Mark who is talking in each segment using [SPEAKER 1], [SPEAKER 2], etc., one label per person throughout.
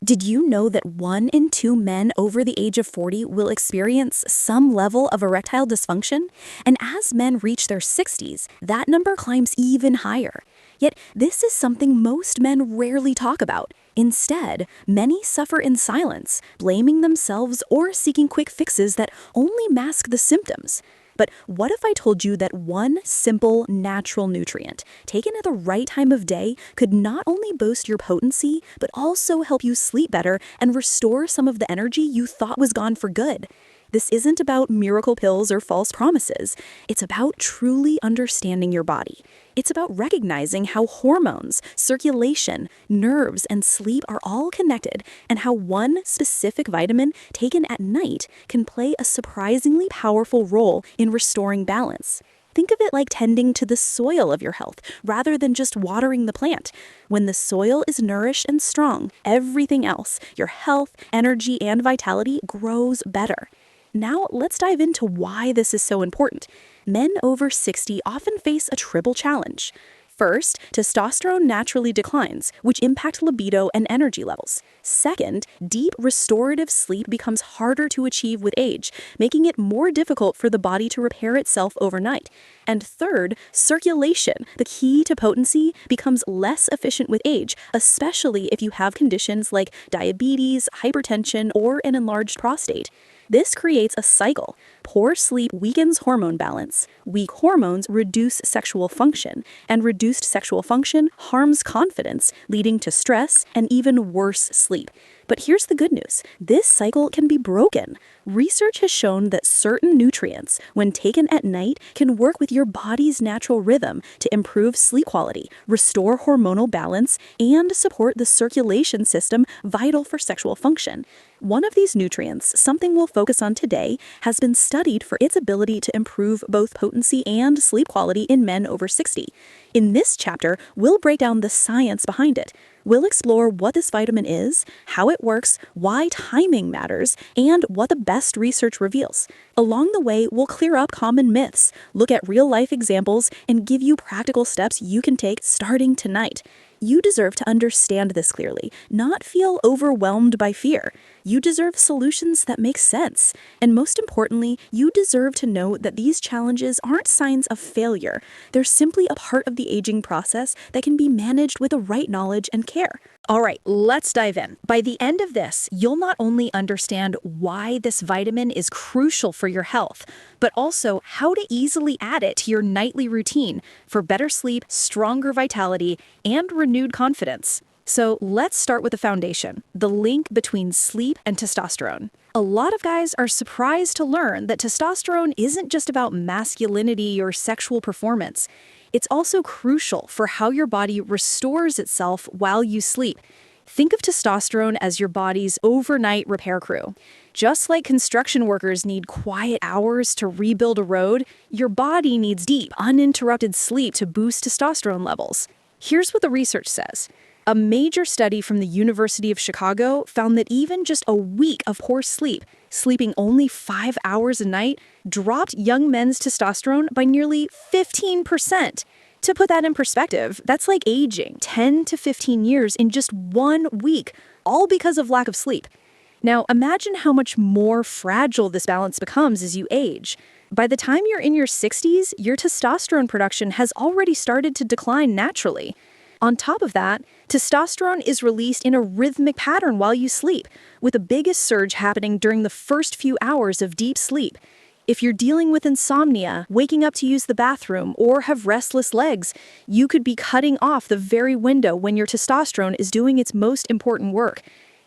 [SPEAKER 1] Did you know that 1 in 2 men over the age of 40 will experience some level of erectile dysfunction? And as men reach their 60s, that number climbs even higher. Yet, this is something most men rarely talk about. Instead, many suffer in silence, blaming themselves or seeking quick fixes that only mask the symptoms. But what if I told you that one simple, natural nutrient, taken at the right time of day, could not only boost your potency, but also help you sleep better and restore some of the energy you thought was gone for good? This isn't about miracle pills or false promises. It's about truly understanding your body. It's about recognizing how hormones, circulation, nerves, and sleep are all connected, and how one specific vitamin taken at night can play a surprisingly powerful role in restoring balance. Think of it like tending to the soil of your health, rather than just watering the plant. When the soil is nourished and strong, everything else, your health, energy, and vitality, grows better. Now, let's dive into why this is so important. Men over 60 often face a triple challenge. First, testosterone naturally declines, which impact libido and energy levels. Second, deep restorative sleep becomes harder to achieve with age, making it more difficult for the body to repair itself overnight. And third, circulation, the key to potency, becomes less efficient with age, especially if you have conditions like diabetes, hypertension, or an enlarged prostate. This creates a cycle. Poor sleep weakens hormone balance, weak hormones reduce sexual function, and reduced sexual function harms confidence, leading to stress and even worse sleep. But here's the good news. This cycle can be broken. Research has shown that certain nutrients, when taken at night, can work with your body's natural rhythm to improve sleep quality, restore hormonal balance, and support the circulation system vital for sexual function. One of these nutrients, something we'll focus on today, has been studied for its ability to improve both potency and sleep quality in men over 60. In this chapter, we'll break down the science behind it. We'll explore what this vitamin is, how it works, why timing matters, and what the best research reveals. Along the way, we'll clear up common myths, look at real-life examples, and give you practical steps you can take starting tonight. You deserve to understand this clearly, not feel overwhelmed by fear. You deserve solutions that make sense. And most importantly, you deserve to know that these challenges aren't signs of failure. They're simply a part of the aging process that can be managed with the right knowledge and care. All right, let's dive in. By the end of this, you'll not only understand why this vitamin is crucial for your health, but also how to easily add it to your nightly routine for better sleep, stronger vitality, and renewed confidence. So let's start with the foundation, the link between sleep and testosterone. A lot of guys are surprised to learn that testosterone isn't just about masculinity or sexual performance. It's also crucial for how your body restores itself while you sleep. Think of testosterone as your body's overnight repair crew. Just like construction workers need quiet hours to rebuild a road, your body needs deep, uninterrupted sleep to boost testosterone levels. Here's what the research says. A major study from the University of Chicago found that even just a week of poor sleep, sleeping only 5 hours a night, dropped young men's testosterone by nearly 15%. To put that in perspective, that's like aging 10 to 15 years in just 1 week, all because of lack of sleep. Now, imagine how much more fragile this balance becomes as you age. By the time you're in your 60s, your testosterone production has already started to decline naturally. On top of that, testosterone is released in a rhythmic pattern while you sleep, with the biggest surge happening during the first few hours of deep sleep. If you're dealing with insomnia, waking up to use the bathroom, or have restless legs, you could be cutting off the very window when your testosterone is doing its most important work.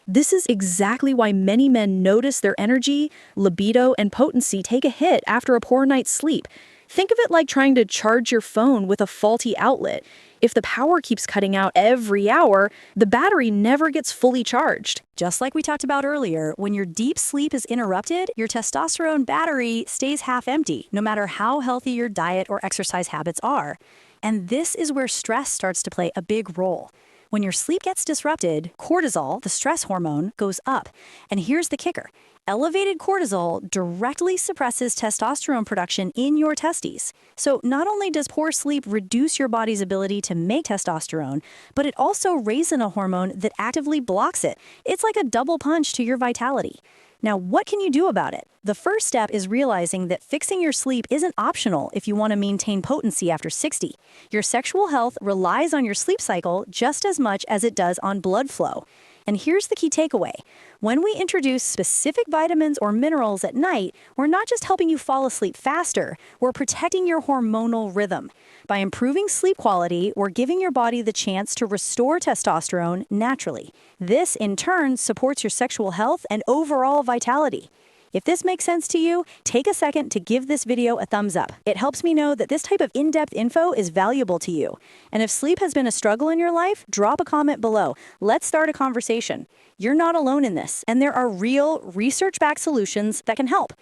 [SPEAKER 1] This is exactly why many men notice their energy, libido, and potency take a hit after a poor night's sleep. Think of it like trying to charge your phone with a faulty outlet. If the power keeps cutting out every hour, the battery never gets fully charged.
[SPEAKER 2] Just like we talked about earlier, when your deep sleep is interrupted, your testosterone battery stays half empty, no matter how healthy your diet or exercise habits are. And this is where stress starts to play a big role. When your sleep gets disrupted, cortisol, the stress hormone, goes up. And here's the kicker. Elevated cortisol directly suppresses testosterone production in your testes. So not only does poor sleep reduce your body's ability to make testosterone, but it also raises a hormone that actively blocks it. It's like a double punch to your vitality. Now, what can you do about it? The first step is realizing that fixing your sleep isn't optional if you want to maintain potency after 60. Your sexual health relies on your sleep cycle just as much as it does on blood flow. And here's the key takeaway. When we introduce specific vitamins or minerals at night, we're not just helping you fall asleep faster, we're protecting your hormonal rhythm. By improving sleep quality, we're giving your body the chance to restore testosterone naturally. This, in turn, supports your sexual health and overall vitality. If this makes sense to you, take a second to give this video a thumbs up. It helps me know that this type of in-depth info is valuable to you. And if sleep has been a struggle in your life, drop a comment below. Let's start a conversation. You're not alone in this, and there are real, research-backed solutions that can help.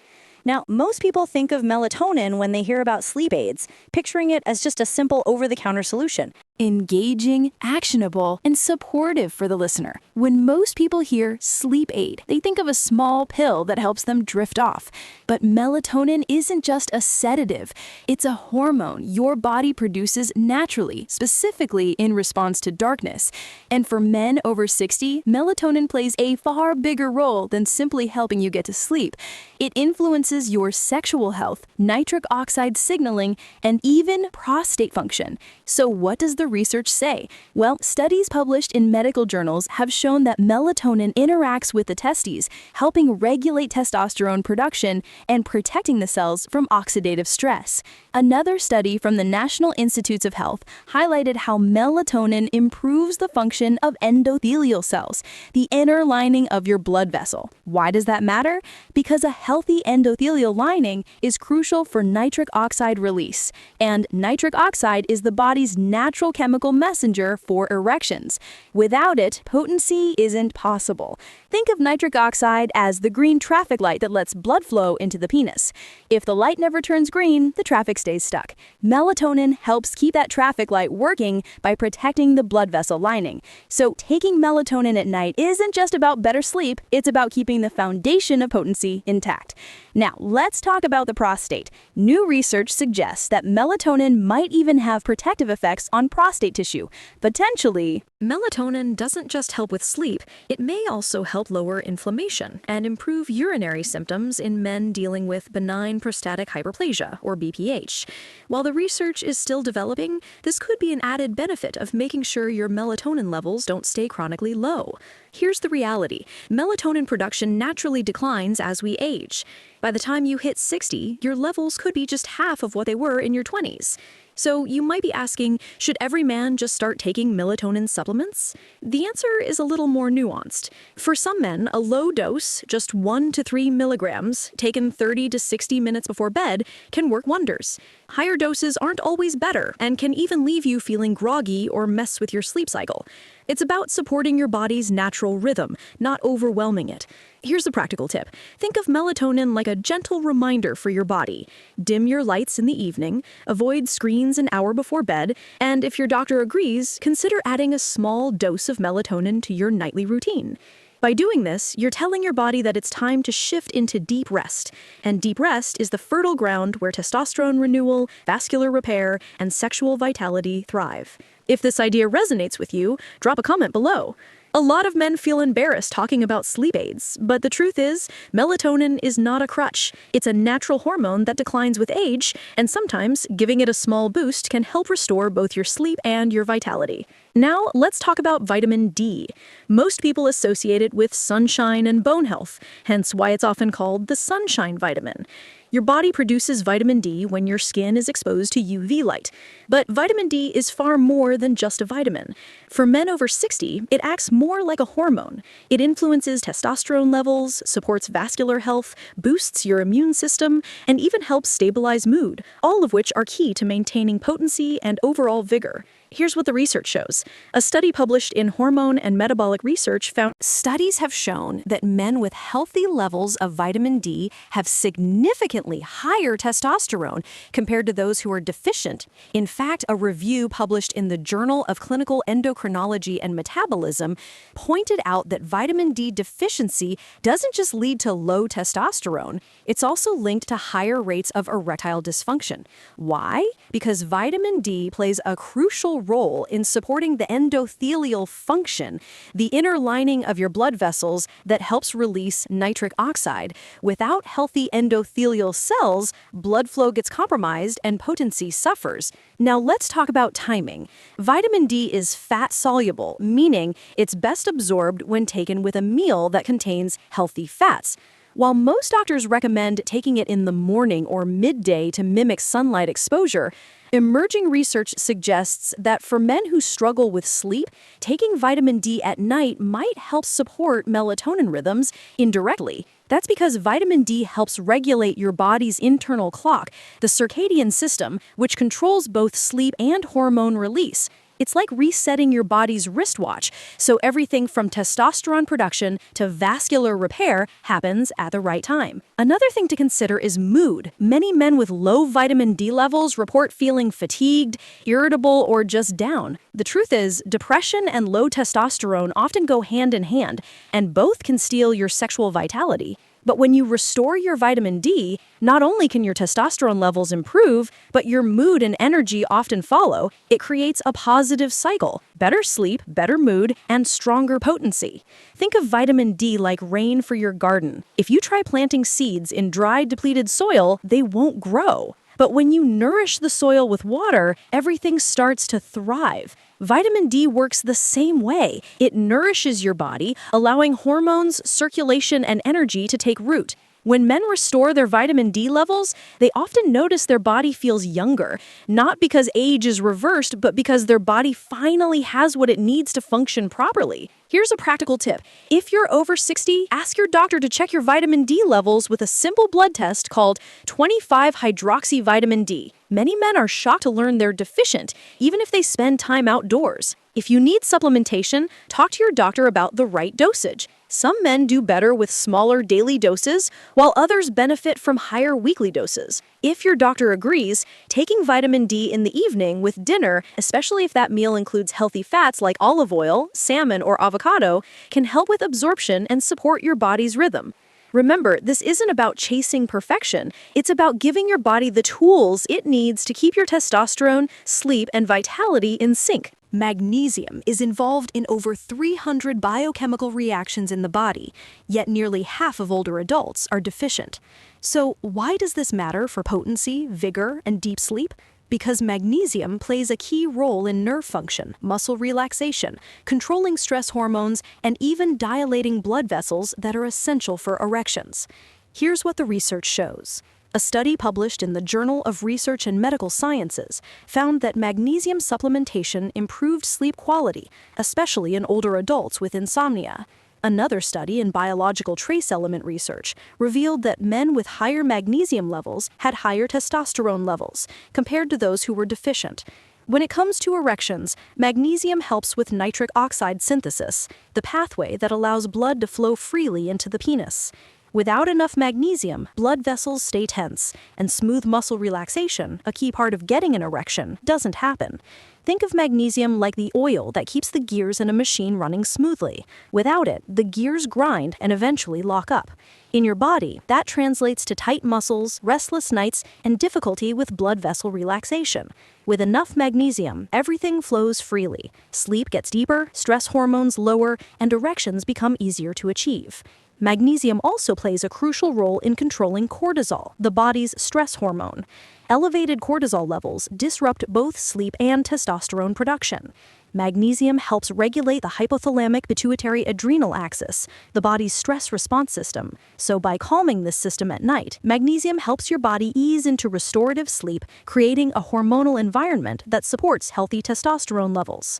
[SPEAKER 2] Now, most people think of melatonin when they hear about sleep aids, picturing it as just a simple over-the-counter solution.
[SPEAKER 1] Engaging, actionable, and supportive for the listener. When most people hear sleep aid, they think of a small pill that helps them drift off. But melatonin isn't just a sedative. It's a hormone your body produces naturally, specifically in response to darkness. And for men over 60, melatonin plays a far bigger role than simply helping you get to sleep. It influences your sexual health, nitric oxide signaling, and even prostate function. So what does the research say? Well, studies published in medical journals have shown that melatonin interacts with the testes, helping regulate testosterone production and protecting the cells from oxidative stress. Another study from the National Institutes of Health highlighted how melatonin improves the function of endothelial cells, the inner lining of your blood vessel. Why does that matter? Because a healthy endothelial lining is crucial for nitric oxide release, and nitric oxide is the body's natural chemical messenger for erections. Without it, potency isn't possible. Think of nitric oxide as the green traffic light that lets blood flow into the penis. If the light never turns green, the traffic stays stuck. Melatonin helps keep that traffic light working by protecting the blood vessel lining. So taking melatonin at night isn't just about better sleep, it's about keeping the foundation of potency intact. Now, let's talk about the prostate. New research suggests that melatonin might even have protective effects on prostate tissue, potentially.
[SPEAKER 3] Melatonin doesn't just help with sleep, it may also help lower inflammation and improve urinary symptoms in men dealing with benign prostatic hyperplasia, or BPH. While the research is still developing, this could be an added benefit of making sure your melatonin levels don't stay chronically low. Here's the reality. Melatonin production naturally declines as we age. By the time you hit 60, your levels could be just half of what they were in your 20s. So you might be asking, should every man just start taking melatonin supplements? The answer is a little more nuanced. For some men, a low dose, just 1 to 3 milligrams, taken 30 to 60 minutes before bed, can work wonders. Higher doses aren't always better and can even leave you feeling groggy or mess with your sleep cycle. It's about supporting your body's natural rhythm, not overwhelming it. Here's a practical tip. Think of melatonin like a gentle reminder for your body. Dim your lights in the evening, avoid screens an hour before bed, and if your doctor agrees, consider adding a small dose of melatonin to your nightly routine. By doing this, you're telling your body that it's time to shift into deep rest. And deep rest is the fertile ground where testosterone renewal, vascular repair, and sexual vitality thrive. If this idea resonates with you, drop a comment below. A lot of men feel embarrassed talking about sleep aids, but the truth is, melatonin is not a crutch. It's a natural hormone that declines with age, and sometimes giving it a small boost can help restore both your sleep and your vitality. Now, let's talk about vitamin D. Most people associate it with sunshine and bone health, hence why it's often called the sunshine vitamin. Your body produces vitamin D when your skin is exposed to UV light. But vitamin D is far more than just a vitamin. For men over 60, it acts more like a hormone. It influences testosterone levels, supports vascular health, boosts your immune system, and even helps stabilize mood, all of which are key to maintaining potency and overall vigor. Here's what the research shows. A study published in Hormone and Metabolic Research found
[SPEAKER 2] Studies have shown that men with healthy levels of vitamin D have significantly higher testosterone compared to those who are deficient. In fact, a review published in the Journal of Clinical Endocrinology and Metabolism pointed out that vitamin D deficiency doesn't just lead to low testosterone, it's also linked to higher rates of erectile dysfunction. Why? Because vitamin D plays a crucial role in supporting the endothelial function, the inner lining of your blood vessels that helps release nitric oxide. Without healthy endothelial cells, blood flow gets compromised and potency suffers. Now let's talk about timing. Vitamin D is fat-soluble, meaning it's best absorbed when taken with a meal that contains healthy fats. While most doctors recommend taking it in the morning or midday to mimic sunlight exposure, emerging research suggests that for men who struggle with sleep, taking vitamin D at night might help support melatonin rhythms indirectly. That's because vitamin D helps regulate your body's internal clock, the circadian system, which controls both sleep and hormone release. It's like resetting your body's wristwatch, so everything from testosterone production to vascular repair happens at the right time. Another thing to consider is mood. Many men with low vitamin D levels report feeling fatigued, irritable, or just down. The truth is, depression and low testosterone often go hand in hand, and both can steal your sexual vitality. But when you restore your vitamin D, not only can your testosterone levels improve, but your mood and energy often follow. It creates a positive cycle: better sleep, better mood, and stronger potency. Think of vitamin D like rain for your garden. If you try planting seeds in dry, depleted soil, they won't grow. But when you nourish the soil with water, everything starts to thrive. Vitamin D works the same way. It nourishes your body, allowing hormones, circulation, and energy to take root. When men restore their vitamin D levels, they often notice their body feels younger, not because age is reversed, but because their body finally has what it needs to function properly. Here's a practical tip. If you're over 60, ask your doctor to check your vitamin D levels with a simple blood test called 25-hydroxyvitamin D. Many men are shocked to learn they're deficient, even if they spend time outdoors. If you need supplementation, talk to your doctor about the right dosage. Some men do better with smaller daily doses, while others benefit from higher weekly doses. If your doctor agrees, taking vitamin D in the evening with dinner, especially if that meal includes healthy fats like olive oil, salmon, or avocado, can help with absorption and support your body's rhythm. Remember, this isn't about chasing perfection. It's about giving your body the tools it needs to keep your testosterone, sleep, and vitality in sync. Magnesium is involved in over 300 biochemical reactions in the body, yet nearly half of older adults are deficient. So why does this matter for potency, vigor, and deep sleep? Because magnesium plays a key role in nerve function, muscle relaxation, controlling stress hormones, and even dilating blood vessels that are essential for erections. Here's what the research shows. A study published in the Journal of Research and Medical Sciences found that magnesium supplementation improved sleep quality, especially in older adults with insomnia. Another study in biological trace element research revealed that men with higher magnesium levels had higher testosterone levels compared to those who were deficient. When it comes to erections, magnesium helps with nitric oxide synthesis, the pathway that allows blood to flow freely into the penis. Without enough magnesium, blood vessels stay tense, and smooth muscle relaxation, a key part of getting an erection, doesn't happen. Think of magnesium like the oil that keeps the gears in a machine running smoothly. Without it, the gears grind and eventually lock up. In your body, that translates to tight muscles, restless nights, and difficulty with blood vessel relaxation. With enough magnesium, everything flows freely. Sleep gets deeper, stress hormones lower, and erections become easier to achieve. Magnesium also plays a crucial role in controlling cortisol, the body's stress hormone. Elevated cortisol levels disrupt both sleep and testosterone production. Magnesium helps regulate the hypothalamic pituitary adrenal axis, the body's stress response system. So by calming this system at night, magnesium helps your body ease into restorative sleep, creating a hormonal environment that supports healthy testosterone levels.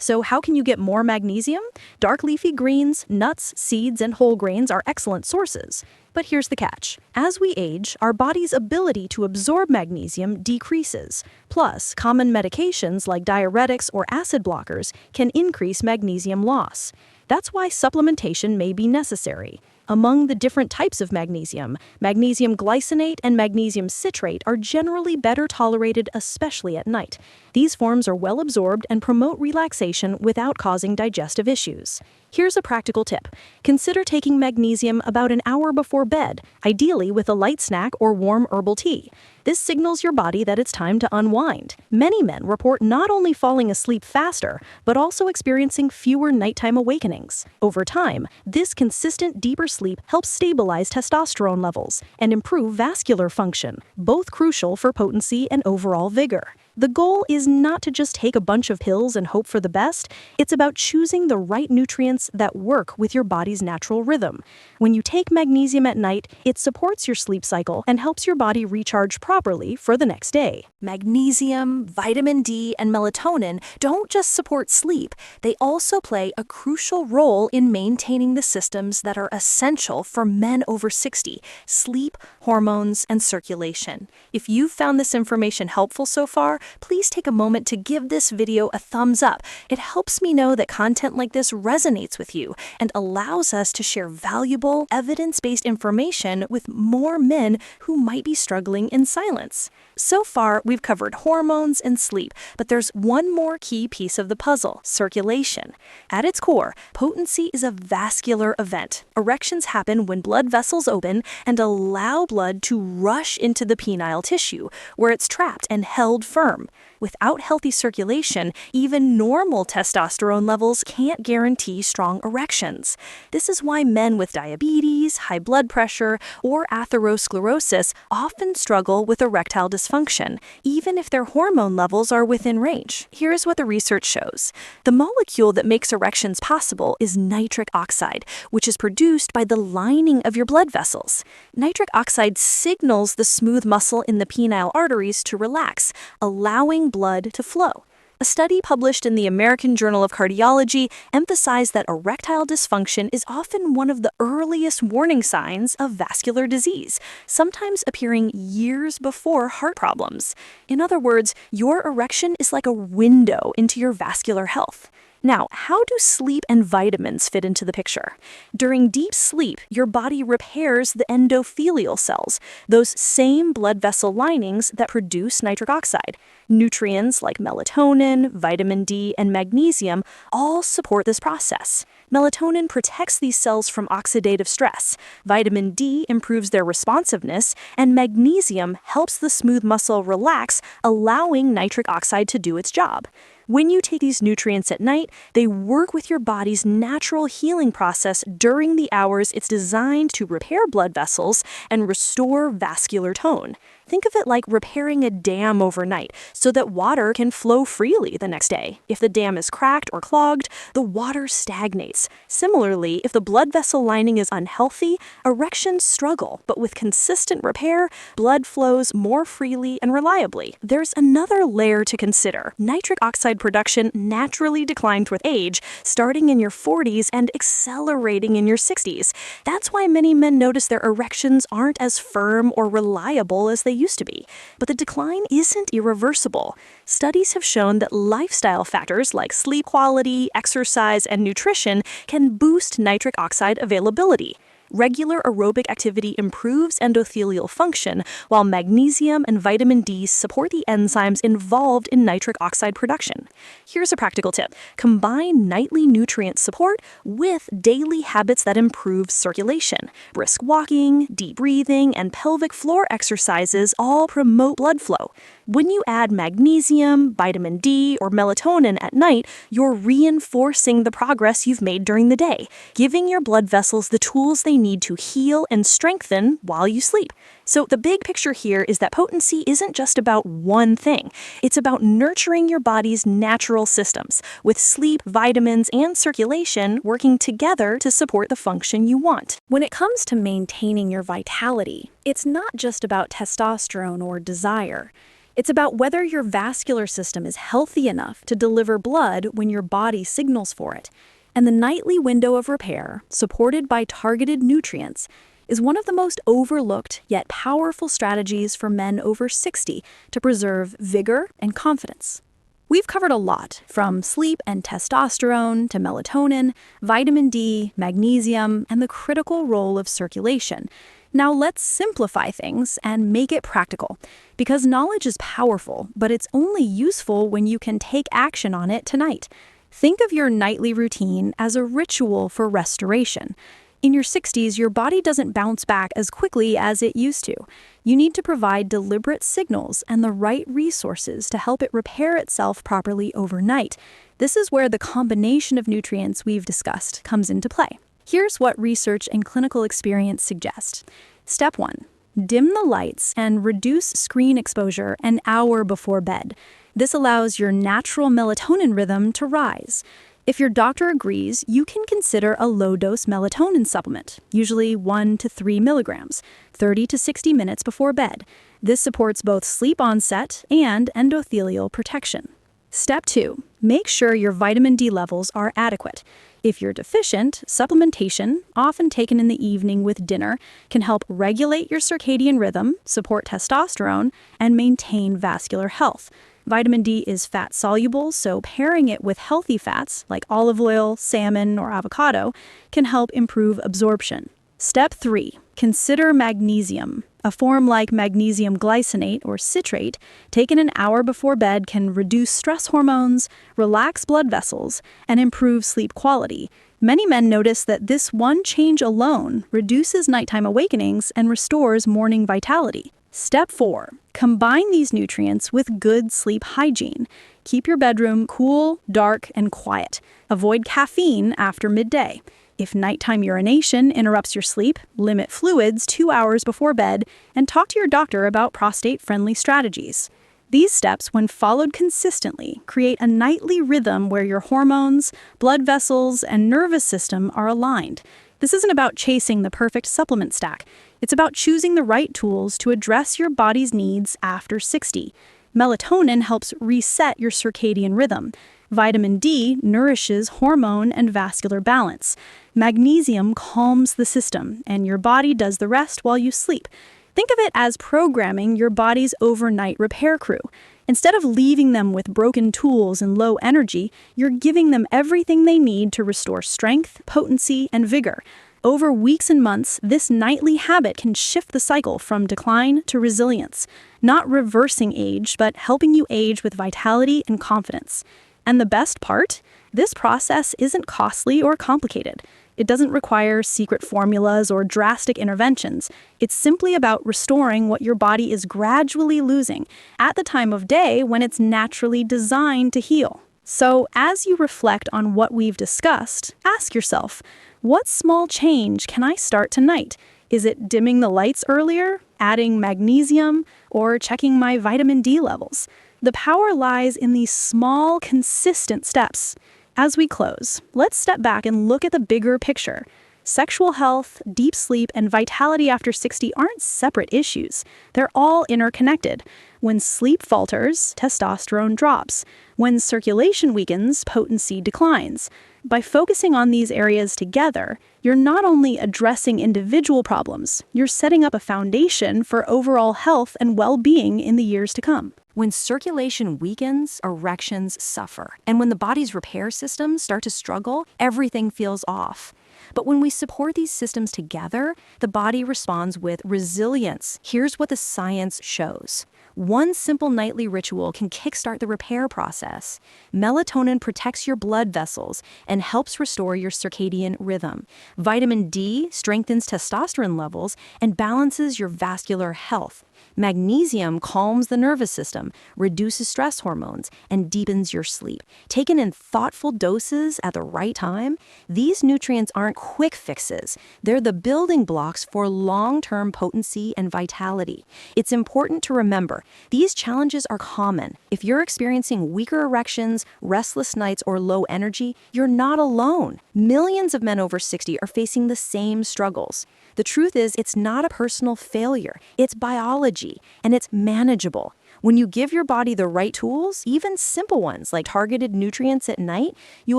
[SPEAKER 2] So how can you get more magnesium? Dark leafy greens, nuts, seeds, and whole grains are excellent sources. But here's the catch. As we age, our body's ability to absorb magnesium decreases. Plus, common medications like diuretics or acid blockers can increase magnesium loss. That's why supplementation may be necessary. Among the different types of magnesium, magnesium glycinate and magnesium citrate are generally better tolerated, especially at night. These forms are well absorbed and promote relaxation without causing digestive issues. Here's a practical tip. Consider taking magnesium about an hour before bed, ideally with a light snack or warm herbal tea. This signals your body that it's time to unwind. Many men report not only falling asleep faster, but also experiencing fewer nighttime awakenings. Over time, this consistent, deeper sleep helps stabilize testosterone levels and improve vascular function, both crucial for potency and overall vigor. The goal is not to just take a bunch of pills and hope for the best. It's about choosing the right nutrients that work with your body's natural rhythm. When you take magnesium at night, it supports your sleep cycle and helps your body recharge properly for the next day.
[SPEAKER 1] Magnesium, vitamin D, and melatonin don't just support sleep, they also play a crucial role in maintaining the systems that are essential for men over 60: sleep, hormones, and circulation. If you've found this information helpful so far, please take a moment to give this video a thumbs up. It helps me know that content like this resonates with you and allows us to share valuable, evidence-based information with more men who might be struggling in silence. So far, we've covered hormones and sleep, but there's one more key piece of the puzzle: circulation. At its core, potency is a vascular event. Erections happen when blood vessels open and allow blood to rush into the penile tissue, where it's trapped and held firm. Without healthy circulation, even normal testosterone levels can't guarantee strong erections. This is why men with diabetes, high blood pressure, or atherosclerosis often struggle with erectile dysfunction, even if their hormone levels are within range. Here's what the research shows. The molecule that makes erections possible is nitric oxide, which is produced by the lining of your blood vessels. Nitric oxide signals the smooth muscle in the penile arteries to relax, allowing blood to flow. A study published in the American Journal of Cardiology emphasized that erectile dysfunction is often one of the earliest warning signs of vascular disease, sometimes appearing years before heart problems. In other words, your erection is like a window into your vascular health. Now, how do sleep and vitamins fit into the picture? During deep sleep, your body repairs the endothelial cells, those same blood vessel linings that produce nitric oxide. Nutrients like melatonin, vitamin D, and magnesium all support this process. Melatonin protects these cells from oxidative stress. Vitamin D improves their responsiveness, and magnesium helps the smooth muscle relax, allowing nitric oxide to do its job. When you take these nutrients at night, they work with your body's natural healing process during the hours it's designed to repair blood vessels and restore vascular tone. Think of it like repairing a dam overnight so that water can flow freely the next day. If the dam is cracked or clogged, the water stagnates. Similarly, if the blood vessel lining is unhealthy, erections struggle, but with consistent repair, blood flows more freely and reliably. There's another layer to consider. Nitric oxide production naturally declines with age, starting in your 40s and accelerating in your 60s. That's why many men notice their erections aren't as firm or reliable as they used to be. But the decline isn't irreversible. Studies have shown that lifestyle factors like sleep quality, exercise, and nutrition can boost nitric oxide availability. Regular aerobic activity improves endothelial function, while magnesium and vitamin D support the enzymes involved in nitric oxide production. Here's a practical tip. Combine nightly nutrient support with daily habits that improve circulation. Brisk walking, deep breathing, and pelvic floor exercises all promote blood flow. When you add magnesium, vitamin D, or melatonin at night, you're reinforcing the progress you've made during the day, giving your blood vessels the tools they need to heal and strengthen while you sleep. So the big picture here is that potency isn't just about one thing. It's about nurturing your body's natural systems, with sleep, vitamins, and circulation working together to support the function you want.
[SPEAKER 2] When it comes to maintaining your vitality, it's not just about testosterone or desire. It's about whether your vascular system is healthy enough to deliver blood when your body signals for it. And the nightly window of repair, supported by targeted nutrients, is one of the most overlooked yet powerful strategies for men over 60 to preserve vigor and confidence. We've covered a lot, from sleep and testosterone to melatonin, vitamin D, magnesium, and the critical role of circulation. Now let's simplify things and make it practical, because knowledge is powerful, but it's only useful when you can take action on it tonight. Think of your nightly routine as a ritual for restoration. In your 60s, your body doesn't bounce back as quickly as it used to. You need to provide deliberate signals and the right resources to help it repair itself properly overnight. This is where the combination of nutrients we've discussed comes into play. Here's what research and clinical experience suggest. Step 1. Dim the lights and reduce screen exposure an hour before bed. This allows your natural melatonin rhythm to rise. If your doctor agrees, you can consider a low-dose melatonin supplement, usually 1 to 3 milligrams, 30 to 60 minutes before bed. This supports both sleep onset and endothelial protection. Step 2. Make sure your vitamin D levels are adequate. If you're deficient, supplementation, often taken in the evening with dinner, can help regulate your circadian rhythm, support testosterone, and maintain vascular health. Vitamin D is fat-soluble, so pairing it with healthy fats like olive oil, salmon, or avocado can help improve absorption. Step 3. Consider magnesium. A form like magnesium glycinate or citrate, taken an hour before bed, can reduce stress hormones, relax blood vessels, and improve sleep quality. Many men notice that this one change alone reduces nighttime awakenings and restores morning vitality. Step 4. Combine these nutrients with good sleep hygiene. Keep your bedroom cool, dark, and quiet. Avoid caffeine after midday. If nighttime urination interrupts your sleep, limit fluids 2 hours before bed, and talk to your doctor about prostate-friendly strategies. These steps, when followed consistently, create a nightly rhythm where your hormones, blood vessels, and nervous system are aligned. This isn't about chasing the perfect supplement stack. It's about choosing the right tools to address your body's needs after 60. Melatonin helps reset your circadian rhythm. Vitamin D nourishes hormone and vascular balance. Magnesium calms the system, and your body does the rest while you sleep. Think of it as programming your body's overnight repair crew. Instead of leaving them with broken tools and low energy, you're giving them everything they need to restore strength, potency, and vigor. Over weeks and months, this nightly habit can shift the cycle from decline to resilience, not reversing age, but helping you age with vitality and confidence. And the best part? This process isn't costly or complicated. It doesn't require secret formulas or drastic interventions. It's simply about restoring what your body is gradually losing at the time of day when it's naturally designed to heal. So, as you reflect on what we've discussed, ask yourself, what small change can I start tonight? Is it dimming the lights earlier, adding magnesium, or checking my vitamin D levels? The power lies in these small, consistent steps. As we close, let's step back and look at the bigger picture. Sexual health, deep sleep, and vitality after 60 aren't separate issues. They're all interconnected. When sleep falters, testosterone drops. When circulation weakens, potency declines. By focusing on these areas together, you're not only addressing individual problems, you're setting up a foundation for overall health and well-being in the years to come.
[SPEAKER 4] When circulation weakens, erections suffer. And when the body's repair systems start to struggle, everything feels off. But when we support these systems together, the body responds with resilience. Here's what the science shows. One simple nightly ritual can kickstart the repair process. Melatonin protects your blood vessels and helps restore your circadian rhythm. Vitamin D strengthens testosterone levels and balances your vascular health. Magnesium calms the nervous system, reduces stress hormones, and deepens your sleep. Taken in thoughtful doses at the right time, these nutrients aren't quick fixes. They're the building blocks for long-term potency and vitality. It's important to remember, these challenges are common. If you're experiencing weaker erections, restless nights, or low energy, you're not alone. Millions of men over 60 are facing the same struggles. The truth is, it's not a personal failure. It's biology, and it's manageable. When you give your body the right tools, even simple ones like targeted nutrients at night, you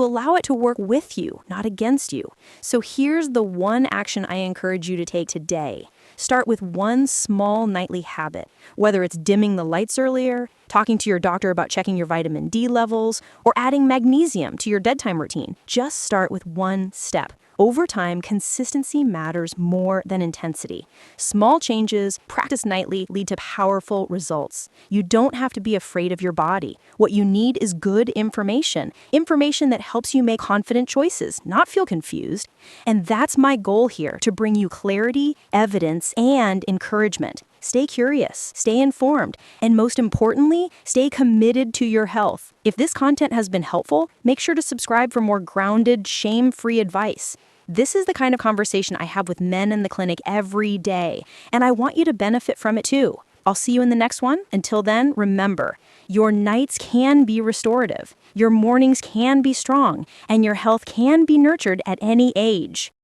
[SPEAKER 4] allow it to work with you, not against you. So here's the one action I encourage you to take today. Start with one small nightly habit, whether it's dimming the lights earlier, talking to your doctor about checking your vitamin D levels, or adding magnesium to your bedtime routine. Just start with one step. Over time, consistency matters more than intensity. Small changes, practiced nightly, lead to powerful results. You don't have to be afraid of your body. What you need is good information. Information that helps you make confident choices, not feel confused. And that's my goal here, to bring you clarity, evidence, and encouragement. Stay curious, stay informed, and most importantly, stay committed to your health. If this content has been helpful, make sure to subscribe for more grounded, shame-free advice. This is the kind of conversation I have with men in the clinic every day, and I want you to benefit from it too. I'll see you in the next one. Until then, remember, your nights can be restorative, your mornings can be strong, and your health can be nurtured at any age.